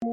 Hey,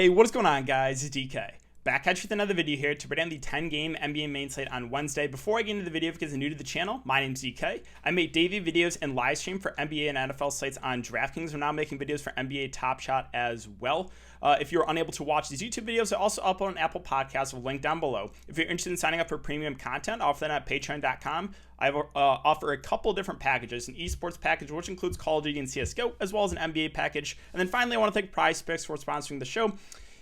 what is going on, guys? It's DK. Back at you with another video here to break down the 10-game NBA main slate on Wednesday. Before I get into the video, if you guys are new to the channel, my name's DK. I make daily videos and live stream for NBA and NFL slates on Draftkings. We're now making videos for NBA Top Shot as well. If you're unable to watch these YouTube videos, I also upload on Apple Podcasts, a link down below. If you're interested in signing up for premium content, I offer that at patreon.com. I offer a couple different packages, an esports package, which includes Call of Duty and CSGO, as well as an NBA package. And then finally, I want to thank PrizePicks for sponsoring the show.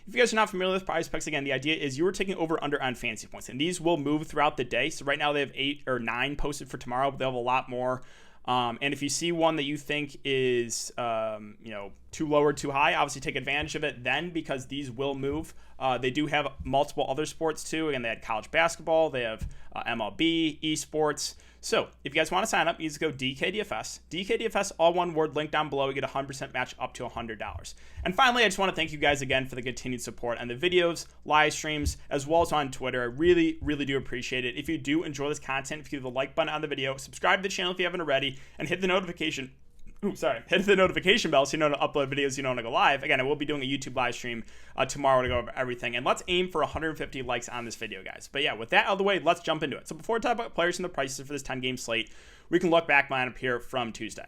If you guys are not familiar with PrizePicks, again, the idea is you are taking over/under on fantasy points, and these will move throughout the day. So right now they have 8 or 9 posted for tomorrow, but they'll have a lot more. And if you see one that you think is, too low or too high, obviously take advantage of it then, because these will move. They do have multiple other sports too. Again, they had college basketball, they have MLB, esports. So if you guys want to sign up, you just go DKDFS. DKDFS, all one word, link down below. You get a 100% match up to $100. And finally, I just want to thank you guys again for the continued support on the videos, live streams, as well as on Twitter. I really, really do appreciate it. If you do enjoy this content, if you hit the like button on the video, subscribe to the channel if you haven't already, and hit the notification. Hit the notification bell so you know to upload videos, you know when I go live. Again, I will be doing a YouTube live stream tomorrow to go over everything. And let's aim for 150 likes on this video, guys. But yeah, with that out of the way, let's jump into it. So before we talk about players and the prices for this 10-game slate, we can look back lineup here from Tuesday.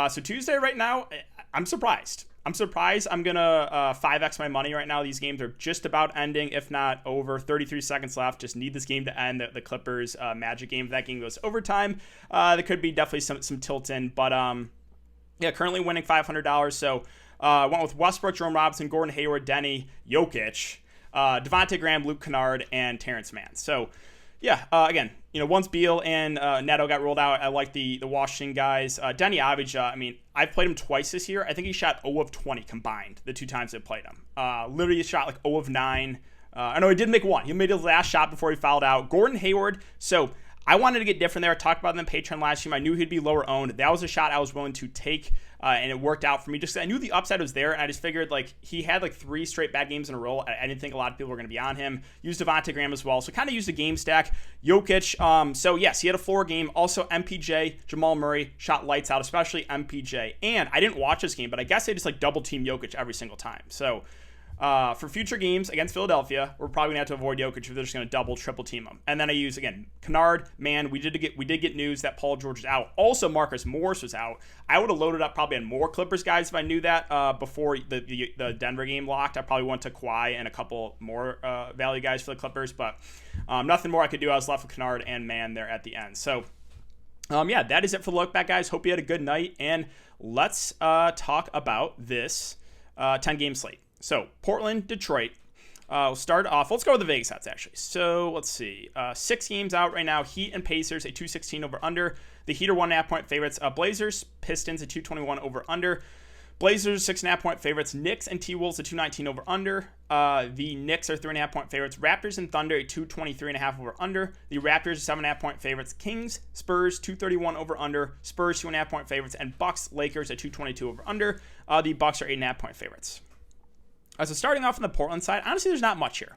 So Tuesday right now, I'm surprised. I'm going to 5x my money right now. These games are just about ending, if not over. 33 seconds left. Just need this game to end. The Clippers Magic game. If that game goes overtime, there could be definitely some tilt in. But yeah, currently winning $500. So went with Westbrook, Jerome Robinson, Gordon Hayward, Denny, Jokic, Devontae Graham, Luke Kennard, and Terrence Mann. So yeah, again, once Beal and Neto got ruled out, I like the Washington guys. Denny Avdija, I've played him twice this year. I think he shot 0 of 20 combined the 2 times I played him. Literally shot like 0 of 9. I know he did make 1. He made his last shot before he fouled out. Gordon Hayward, so I wanted to get different there. I talked about them in Patreon last year. I knew he'd be lower owned. That was a shot I was willing to take, and it worked out for me. Just I knew the upside was there, and I just figured he had 3 straight bad games in a row. I didn't think a lot of people were going to be on him. Used Devontae Graham as well, so kind of used a game stack. Jokic, so yes, he had a floor game. Also MPJ, Jamal Murray shot lights out, especially MPJ. And I didn't watch this game, but I guess they just double team Jokic every single time. So for future games against Philadelphia, we're probably gonna have to avoid Jokic if they're just gonna double, triple team him. And then I use again Kennard, Mann. We did get news that Paul George is out. Also, Marcus Morris was out. I would have loaded up probably on more Clippers guys if I knew that before the Denver game locked. I probably went to Kawhi and a couple more value guys for the Clippers, but nothing more I could do. I was left with Kennard and Mann there at the end. So yeah, that is it for the look back, guys. Hope you had a good night, and let's talk about this 10-game slate. So, Portland, Detroit. We'll start off. Let's go with the Vegas odds, actually. So, let's see. 6 games out right now. Heat and Pacers, a 216 over-under. The Heat are 1.5-point favorites. Blazers, Pistons, a 221 over-under. Blazers, 6.5-point favorites. Knicks and T-Wolves, a 219 over-under. The Knicks are 3.5-point favorites. Raptors and Thunder, a 223.5 over-under. The Raptors, 7.5-point favorites. Kings, Spurs, 231 over-under. Spurs, 2.5-point favorites. And Bucks, Lakers, a 222 over-under. The Bucks are 8.5-point favorites. So starting off on the Portland side, honestly, there's not much here.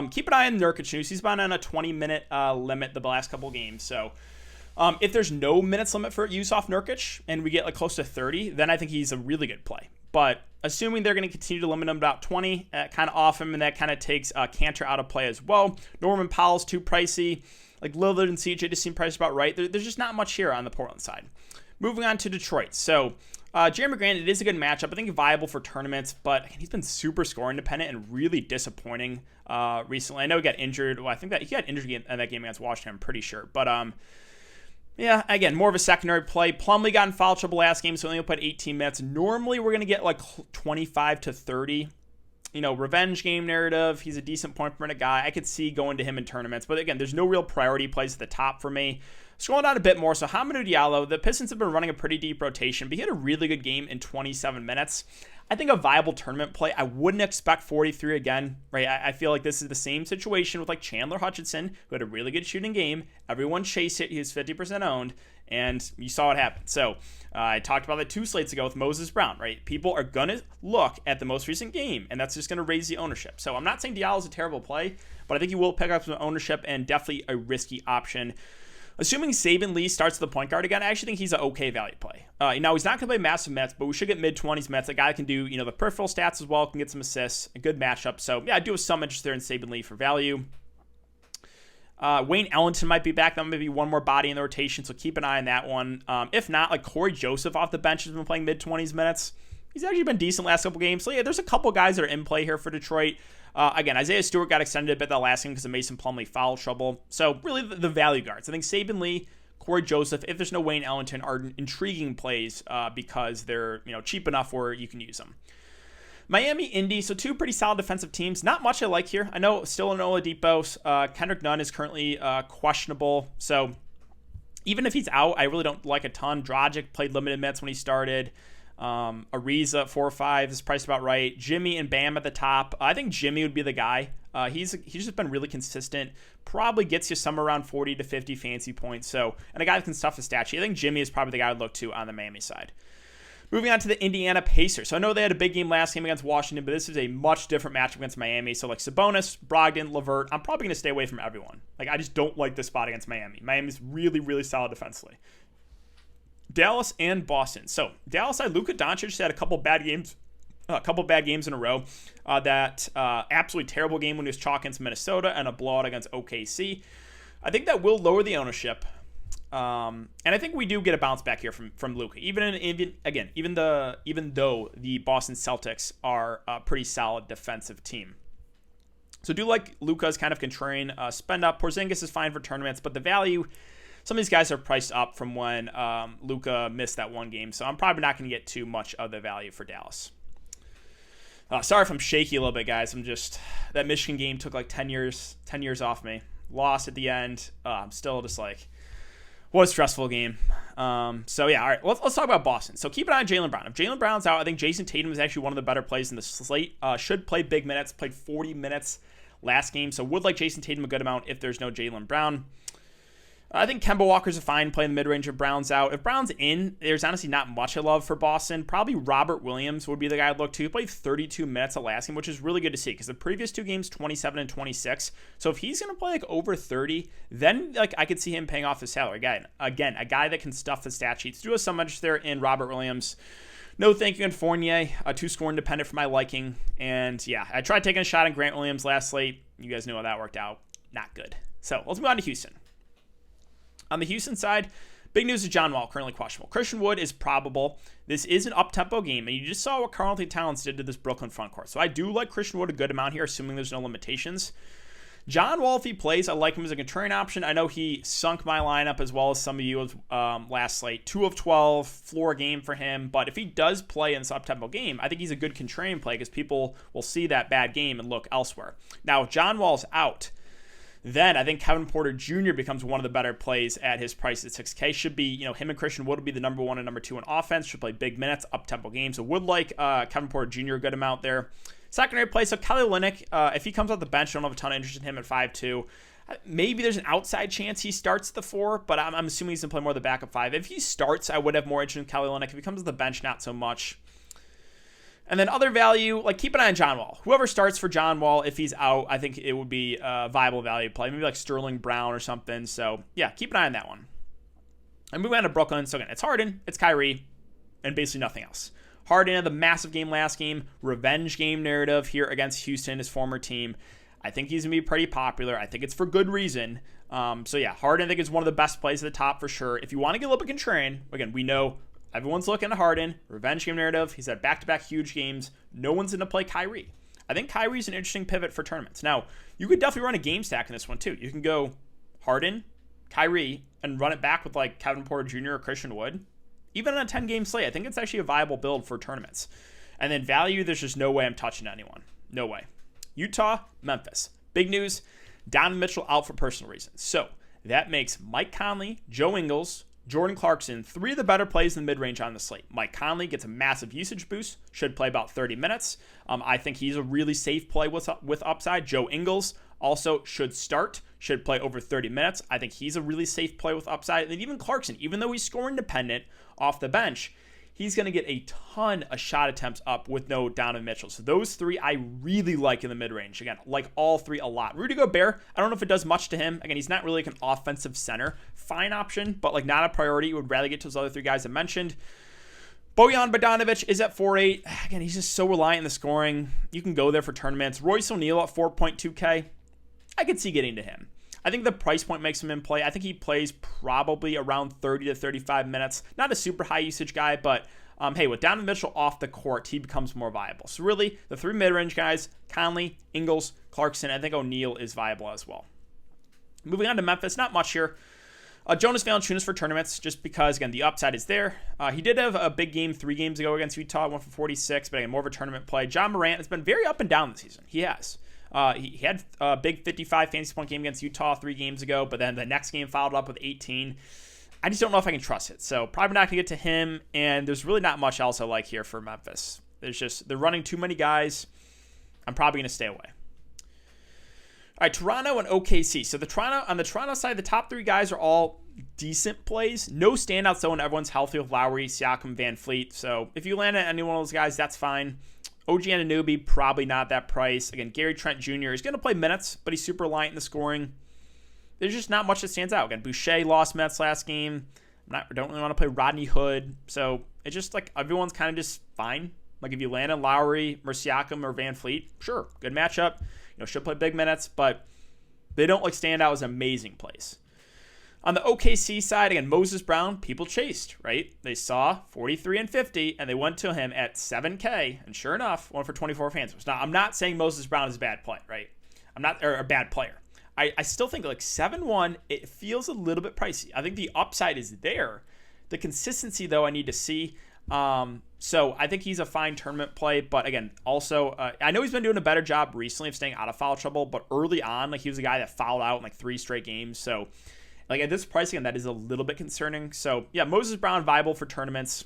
Keep an eye on Nurkic news. He's been on a 20-minute limit the last couple games. So if there's no minutes limit for use off Nurkic and we get close to 30, then I think he's a really good play. But assuming they're going to continue to limit him about 20, kind of off him, and that kind of takes Cantor out of play as well. Norman Powell's too pricey. Lillard and CJ just seem priced about right. There's just not much here on the Portland side. Moving on to Detroit. So Jeremy Grant, it is a good matchup. I think viable for tournaments, but again, he's been super scoring dependent and really disappointing recently. I know he got injured. Well, I think that he got injured in that game against Washington, I'm pretty sure. But yeah, again, more of a secondary play. Plumlee got in foul trouble last game, so only played 18 minutes. Normally, we're going to get 25 to 30. Revenge game narrative. He's a decent point per minute guy. I could see going to him in tournaments. But again, there's no real priority plays at the top for me. Scrolling down a bit more, so Hamidou Diallo, the Pistons have been running a pretty deep rotation, but he had a really good game in 27 minutes. I think a viable tournament play. I wouldn't expect 43 again, right? I feel like this is the same situation with Chandler Hutchinson, who had a really good shooting game. Everyone chased it. He was 50% owned. And you saw what happened. So I talked about that 2 slates ago with Moses Brown, right? People are going to look at the most recent game, and that's just going to raise the ownership. So I'm not saying Diallo is a terrible play, but I think he will pick up some ownership and definitely a risky option. Assuming Saban Lee starts the point guard again, I actually think he's an okay value play. Now, he's not going to play massive minutes, but we should get mid-20s minutes. A guy that can do, the peripheral stats as well, can get some assists, a good matchup. So, yeah, I do have some interest there in Saban Lee for value. Wayne Ellington might be back. That might be one more body in the rotation, so keep an eye on that one. If not, like Corey Joseph off the bench has been playing mid-20s minutes. He's actually been decent last couple games. So, yeah, there's a couple guys that are in play here for Detroit. Again, Isaiah Stewart got extended a bit that last game because of Mason Plumlee foul trouble. So really the value guards. I think Saban Lee, Corey Joseph, if there's no Wayne Ellington, are intriguing plays because they're cheap enough where you can use them. Miami, Indy, so 2 pretty solid defensive teams. Not much I like here. I know still in Oladipo. Kendrick Nunn is currently questionable. So even if he's out, I really don't like a ton. Dragic played limited minutes when he started. Ariza 4 or 5 is priced about right. Jimmy and Bam at the top. I think Jimmy would be the guy. He's just been really consistent. Probably gets you somewhere around 40 to 50 fancy points. So, and a guy that can stuff the stat sheet. I think Jimmy is probably the guy I'd look to on the Miami side. Moving on to the Indiana Pacers. So I know they had a big game last game against Washington, but this is a much different matchup against Miami. So like Sabonis, Brogdon, LeVert, I'm probably going to stay away from everyone. Like I just don't like this spot against Miami. Miami's really, really solid defensively. Dallas and Boston. So Dallas side, Luka Doncic had a couple bad games in a row. That absolutely terrible game when he was chalk against Minnesota and a blowout against OKC. I think that will lower the ownership. And I think we do get a bounce back here from Luka. Even though the Boston Celtics are a pretty solid defensive team. So do like Luka's kind of contrarian spend up. Porzingis is fine for tournaments, but the value, some of these guys are priced up from when Luka missed that one game, so I'm probably not going to get too much of the value for Dallas. Sorry if I'm shaky a little bit, guys. That Michigan game took like 10 years off me. Lost at the end. I'm still just like, what a stressful game. So yeah, all right, let's talk about Boston. So keep an eye on Jaylen Brown. If Jaylen Brown's out, I think Jason Tatum is actually one of the better plays in the slate. Should play big minutes, played 40 minutes last game, so would like Jason Tatum a good amount if there's no Jaylen Brown. I think Kemba Walker's a fine play in the mid-range if Brown's out. If Brown's in, there's honestly not much I love for Boston. Probably Robert Williams would be the guy I'd look to. He played 32 minutes at last game, which is really good to see because the previous 2 games, 27 and 26. So if he's going to play like over 30, then like I could see him paying off his salary. Again, a guy that can stuff the stat sheets. Do have some interest there in Robert Williams. No thank you in Fournier, too score independent for my liking. And yeah, I tried taking a shot on Grant Williams last slate. You guys know how that worked out. Not good. So let's move on to Houston. On the Houston side, big news is John Wall, currently questionable. Christian Wood is probable. This is an up-tempo game, and you just saw what Karl-Anthony Towns did to this Brooklyn frontcourt. So I do like Christian Wood a good amount here, assuming there's no limitations. John Wall, if he plays, I like him as a contrarian option. I know he sunk my lineup as well as some of you last slate. 2 of 12, floor game for him. But if he does play in this up-tempo game, I think he's a good contrarian play because people will see that bad game and look elsewhere. Now, if John Wall's out, then I think Kevin Porter Jr. becomes one of the better plays at his price at 6K. Should be, him and Christian Wood will be the number 1 and number 2 in offense. Should play big minutes, up-tempo games. So would like Kevin Porter Jr. a good amount there. Secondary play, so Kelly Olynyk, if he comes off the bench, I don't have a ton of interest in him at 5'2". Maybe there's an outside chance he starts the 4, but I'm assuming he's going to play more of the backup 5. If he starts, I would have more interest in Kelly Olynyk. If he comes to the bench, not so much. And then other value, like keep an eye on John Wall. Whoever starts for John Wall, if he's out, I think it would be a viable value play. Maybe like Sterling Brown or something. So yeah, keep an eye on that one. And moving on to Brooklyn. So again, it's Harden, it's Kyrie, and basically nothing else. Harden had the massive game last game, revenge game narrative here against Houston, his former team. I think he's going to be pretty popular. I think it's for good reason. So yeah, Harden I think is one of the best plays at the top for sure. If you want to get a little bit contrarian, again, we know everyone's looking at Harden, revenge game narrative. He's had back-to-back huge games. No one's going to play Kyrie. I think Kyrie's an interesting pivot for tournaments. Now, you could definitely run a game stack in this one too. You can go Harden, Kyrie, and run it back with like Kevin Porter Jr. or Christian Wood. Even on a 10-game slate, I think it's actually a viable build for tournaments. And then value, there's just no way I'm touching anyone. No way. Utah, Memphis. Big news, Donovan Mitchell out for personal reasons. So that makes Mike Conley, Joe Ingles, Jordan Clarkson, 3 of the better plays in the mid-range on the slate. Mike Conley gets a massive usage boost, should play about 30 minutes. I think he's a really safe play with upside. Joe Ingles, Also, should start, should play over 30 minutes. I think he's a really safe play with upside. And then even Clarkson, even though he's scoring dependent off the bench, he's going to get a ton of shot attempts up with no Donovan Mitchell. So those three I really like in the mid-range. Again, like all three a lot. Rudy Gobert, I don't know if it does much to him. Again, he's not really like an offensive center. Fine option, but like not a priority. Would rather get to those other three guys I mentioned. Bojan Bogdanovic is at 4.8. Again, he's just so reliant on the scoring. You can go there for tournaments. Royce O'Neal at 4.2K. I could see getting to him. I think the price point makes him in play. I think he plays probably around 30 to 35 minutes. Not a super high usage guy, but hey, with Donovan Mitchell off the court, he becomes more viable. So really, the three mid-range guys, Conley, Ingles, Clarkson, I think O'Neal is viable as well. Moving on to Memphis, not much here. Jonas Valanciunas for tournaments, just because, again, the upside is there. He did have a big game 3 games ago against Utah, went for 46, but again, more of a tournament play. John Morant has been very up and down this season. He has. He had a big 55 fantasy point game against Utah 3 games ago, but then the next game followed up with 18. I just don't know if I can trust it. So probably not going to get to him, and there's really not much else I like here for Memphis. They're running too many guys. I'm probably going to stay away. All right, Toronto and OKC. So on the Toronto side, the top 3 guys are all decent plays. No standouts, though, when everyone's healthy with Lowry, Siakam, Van Fleet. So if you land at any one of those guys, that's fine. OG Anunoby, probably not that price. Again, Gary Trent Jr. is going to play minutes, but he's super reliant in the scoring. There's just not much that stands out. Again, Boucher lost minutes last game. Don't really want to play Rodney Hood. So it's just like everyone's kind of just fine. Like if you land on Lowry, Siakam, or Van Fleet, sure, good matchup. Should play big minutes, but they don't like stand out as amazing plays. On the OKC side, again, Moses Brown, people chased, right? They saw 43 and 50, and they went to him at 7K, and sure enough, went for 24 fantasy. Now, I'm not saying Moses Brown is a bad play, right? Or a bad player. I still think like 7-1, it feels a little bit pricey. I think the upside is there. The consistency, though, I need to see. So I think he's a fine tournament play, but again, also, I know he's been doing a better job recently of staying out of foul trouble, but early on, like he was a guy that fouled out in like 3 straight games. So like at this price, again, that is a little bit concerning. So yeah, Moses Brown viable for tournaments.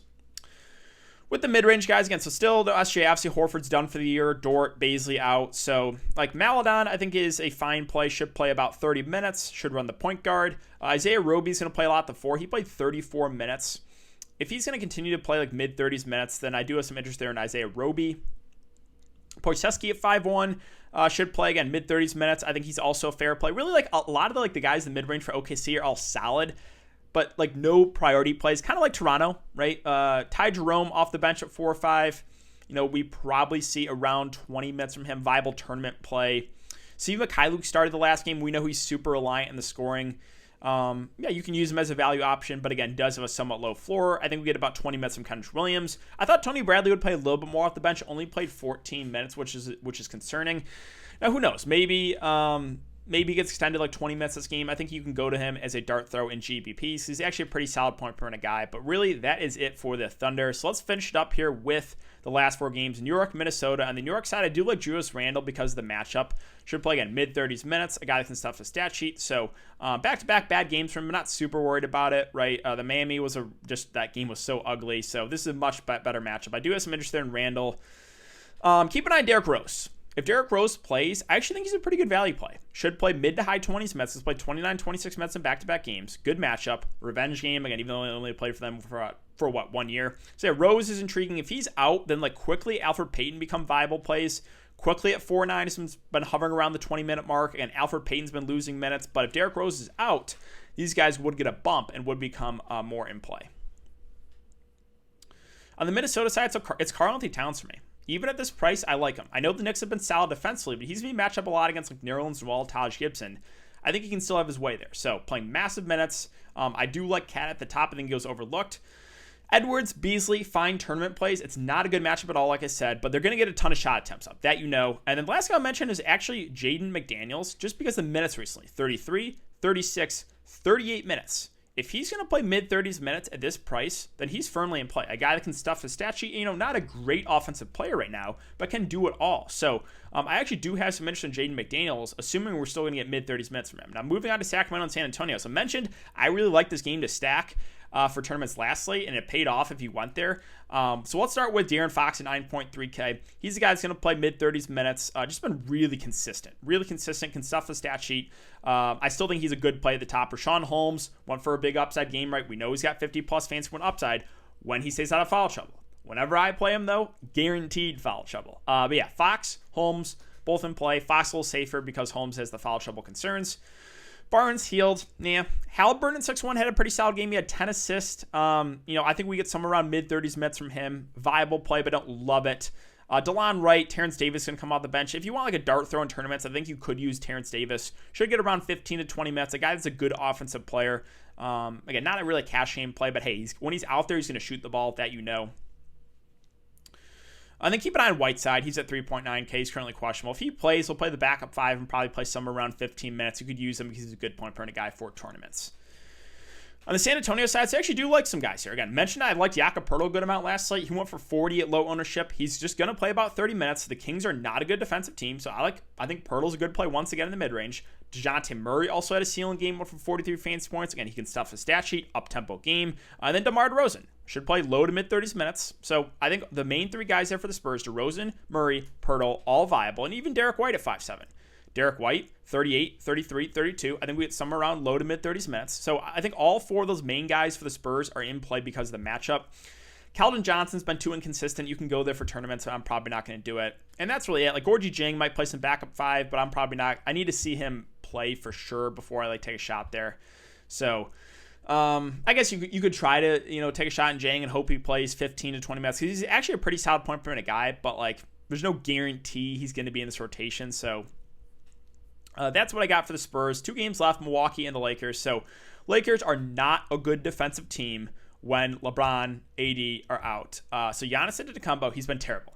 With the mid-range guys, again, so still the SJ, obviously Horford's done for the year, Dort, Baisley out. So like Maladon, I think is a fine play, should play about 30 minutes, should run the point guard. Isaiah Roby's going to play a lot the 4. He played 34 minutes. If he's going to continue to play like mid-30s minutes, then I do have some interest there in Isaiah Roby. Poiseski at 5-1 should play, again, mid-30s minutes. I think he's also a fair play. Really, like a lot of the guys in the mid-range for OKC are all solid, but like no priority plays. Kind of like Toronto, right? Ty Jerome off the bench at 4 or 5. We probably see around 20 minutes from him. Viable tournament play. Steve Mikhailuk started the last game. We know he's super reliant in the scoring. You can use him as a value option, but again, does have a somewhat low floor. I think we get about 20 minutes from Kenrich Williams. I thought Tony Bradley would play a little bit more off the bench. Only played 14 minutes, which is concerning. Now, who knows? Maybe he gets extended like 20 minutes this game. I think you can go to him as a dart throw in GPPs. He's actually a pretty solid point per minute guy, but really that is it for the Thunder. So let's finish it up here with the last 4 games. New York, Minnesota. On the New York side, I do like Julius Randle because of the matchup. Should play again mid-30s minutes. A guy that can stuff the stat sheet. So back-to-back bad games from him. I'm not super worried about it, right? The Miami was that game was so ugly. So this is a much better matchup. I do have some interest there in Randle. Keep an eye on Derrick Rose. If Derrick Rose plays, I actually think he's a pretty good value play. Should play mid to high 20s minutes. He's played 29, 26 minutes in back-to-back games. Good matchup. Revenge game. Again, even though he only played for them for 1 year. So yeah, Rose is intriguing. If he's out, then like quickly Alfred Payton become viable plays. Quickly at 4.9, he's been hovering around the 20-minute mark, and Alfred Payton's been losing minutes. But if Derrick Rose is out, these guys would get a bump and would become more in play. On the Minnesota side, it's Karl-Anthony Towns for me. Even at this price, I like him. I know the Knicks have been solid defensively, but he's going to match up a lot against like Nerlens Noel, Taj Gibson. I think he can still have his way there. So playing massive minutes. I do like Cat at the top. I think he goes overlooked. Edwards, Beasley, fine tournament plays. It's not a good matchup at all, like I said, but they're going to get a ton of shot attempts up. That you know. And then the last guy I'll mention is actually Jaden McDaniels, just because of the minutes recently. 33, 36, 38 minutes. If he's going to play mid-30s minutes at this price, then he's firmly in play. A guy that can stuff the stat sheet, not a great offensive player right now, but can do it all. So I actually do have some interest in Jaden McDaniels, assuming we're still going to get mid-30s minutes from him. Now, moving on to Sacramento and San Antonio. So I mentioned I really like this game to stack. for tournaments last slate, and it paid off if you went there. So let's start with Darren Fox at 9.3K. He's the guy that's going to play mid-30s minutes. Just been really consistent, can stuff the stat sheet. I still think he's a good play at the top. Rashawn Holmes went for a big upside game, right? We know he's got 50-plus fantasy point upside when he stays out of foul trouble. Whenever I play him, though, guaranteed foul trouble. But yeah, Fox, Holmes, both in play. Fox a little safer because Holmes has the foul trouble concerns. Barnes healed. Yeah. Halliburton 6-1 had a pretty solid game. He had 10 assists. I think we get somewhere around mid-30s minutes from him. Viable play, but don't love it. Delon Wright, Terrence Davis can come off the bench. If you want like a dart throw in tournaments, I think you could use Terrence Davis. Should get around 15 to 20 minutes. A guy that's a good offensive player. Again, not a really cash game play, but hey, when he's out there, he's going to shoot the ball, that you know. And then keep an eye on Whiteside. He's at 3.9K. He's currently questionable. If he plays, he'll play the backup 5 and probably play somewhere around 15 minutes. You could use him because he's a good point per minute guy for tournaments. On the San Antonio side, I actually do like some guys here. Again, mentioned I liked Jakob Poeltl a good amount last slate. He went for 40 at low ownership. He's just going to play about 30 minutes. The Kings are not a good defensive team, so I think Poeltl's a good play once again in the mid-range. DeJounte Murray also had a ceiling game, went for 43 fantasy points. Again, he can stuff the stat sheet, up-tempo game. And then DeMar DeRozan should play low to mid-30s minutes. So I think the main three guys there for the Spurs, DeRozan, Murray, Poeltl, all viable, and even Derek White at 5.7. Derek White, 38, 33, 32. I think we get somewhere around low to mid-30s minutes. So I think all four of those main guys for the Spurs are in play because of the matchup. Keldon Johnson's been too inconsistent. You can go there for tournaments, so I'm probably not going to do it. And that's really it. Like, Gorgie Jang might play some backup 5, but I'm probably not. I need to see him play for sure before I take a shot there. So I guess you could try to take a shot in Jang and hope he plays 15 to 20 minutes, because he's actually a pretty solid point per minute guy, but like there's no guarantee he's going to be in this rotation. So that's what I got for the Spurs. 2 games left, Milwaukee and the Lakers. So Lakers are not a good defensive team when LeBron, AD are out. So Giannis Antetokounmpo, he's been terrible.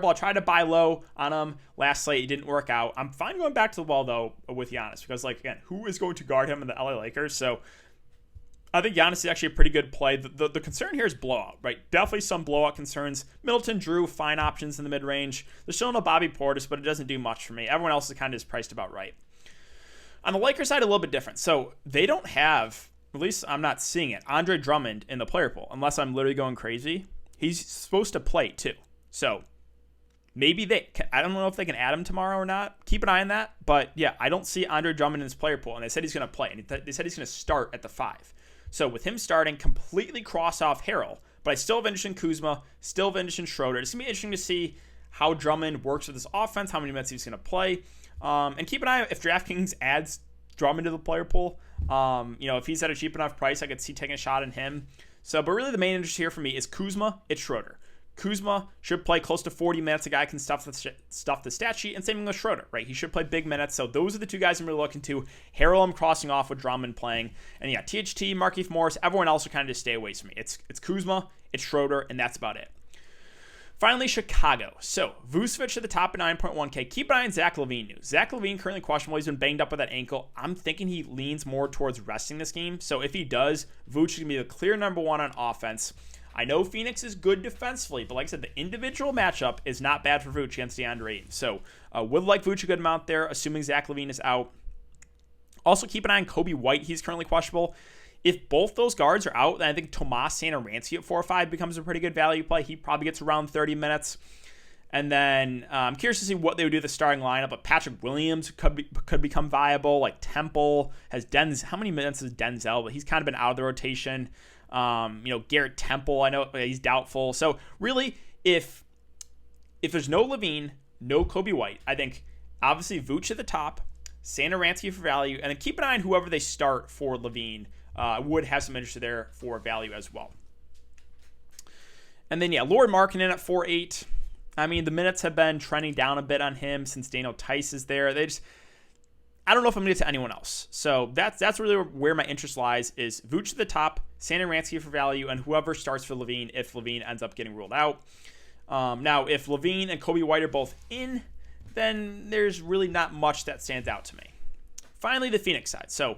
I tried to buy low on him last slate. It didn't work out. I'm fine going back to the wall, though, with Giannis, because, like, again, who is going to guard him in the LA Lakers? So I think Giannis is actually a pretty good play. The concern here is blowout, right? Definitely some blowout concerns. Middleton, Drew, fine options in the mid-range. There's still no Bobby Portis, but it doesn't do much for me. Everyone else is kind of just priced about right. On the Lakers side, a little bit different. So they don't have, at least I'm not seeing it, Andre Drummond in the player pool, unless I'm literally going crazy. He's supposed to play, too. So maybe I don't know if they can add him tomorrow or not. Keep an eye on that. But yeah, I don't see Andre Drummond in his player pool, and they said he's going to play. And they said he's going to start at the 5. So with him starting, completely cross off Harrell. But I still have interest in Kuzma, still have interest in Schroeder. It's going to be interesting to see how Drummond works with this offense, how many minutes he's going to play. And keep an eye if DraftKings adds Drummond to the player pool. If he's at a cheap enough price, I could see taking a shot in him. So, but really the main interest here for me is Kuzma, it's Schroeder. Kuzma should play close to 40 minutes. A guy can stuff the stat sheet, and same with Schroeder, right? He should play big minutes. So those are the 2 guys I'm really looking to. Harrell, I'm crossing off with Drummond playing. And yeah, THT, Markieff Morris, everyone else will kind of just stay away from me. It's Kuzma, it's Schroeder, and that's about it. Finally, Chicago. So, Vucevic at the top at 9.1K. Keep an eye on Zach LaVine news. Zach LaVine currently questionable. He's been banged up with that ankle. I'm thinking he leans more towards resting this game. So, if he does, Vucevic is going to be the clear number 1 on offense. I know Phoenix is good defensively, but like I said, the individual matchup is not bad for Vucevic against DeAndre Ayton. So, would like Vucevic a good amount there, assuming Zach LaVine is out. Also, keep an eye on Kobe White. He's currently questionable. If both those guards are out, then I think Tomas Satoransky at 4 or 5 becomes a pretty good value play. He probably gets around 30 minutes. And then I'm curious to see what they would do with the starting lineup. But Patrick Williams could become viable. Like Temple has Denzel. How many minutes is Denzel? But he's kind of been out of the rotation. Garrett Temple, I know he's doubtful. So really, if there's no LaVine, no Kobe White, I think obviously Vooch at the top, Satoransky for value, and then keep an eye on whoever they start for LaVine. Would have some interest there for value as well. And then, yeah, Lord Markkanen at 4.8. I mean, the minutes have been trending down a bit on him since Daniel Tice is there. I don't know if I'm going to get to anyone else. So that's really where my interest lies is Vooch at the top, Satoransky for value, and whoever starts for LaVine if LaVine ends up getting ruled out. Now, if LaVine and Kobe White are both in, then there's really not much that stands out to me. Finally, the Phoenix side. So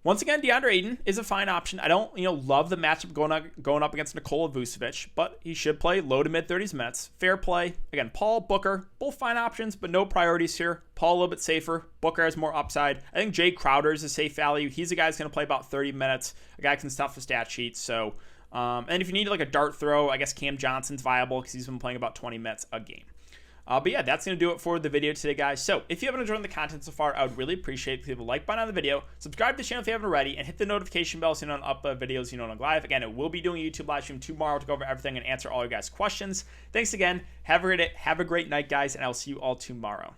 Once again, DeAndre Ayton is a fine option. I don't, love the matchup going up against Nikola Vucevic, but he should play low to mid 30s minutes. Fair play. Again, Paul, Booker, both fine options, but no priorities here. Paul a little bit safer. Booker has more upside. I think Jay Crowder is a safe value. He's a guy who's going to play about 30 minutes. A guy who can stuff the stat sheet. So, and if you need like a dart throw, I guess Cam Johnson's viable because he's been playing about 20 minutes a game. But yeah, that's going to do it for the video today, guys. So if you haven't enjoyed the content so far, I would really appreciate it if you hit the like button on the video, subscribe to the channel if you haven't already, and hit the notification bell so you don't upload videos on live. Again, it will be doing a YouTube live stream tomorrow to go over everything and answer all your guys' questions. Thanks again. Have a great night, guys, and I'll see you all tomorrow.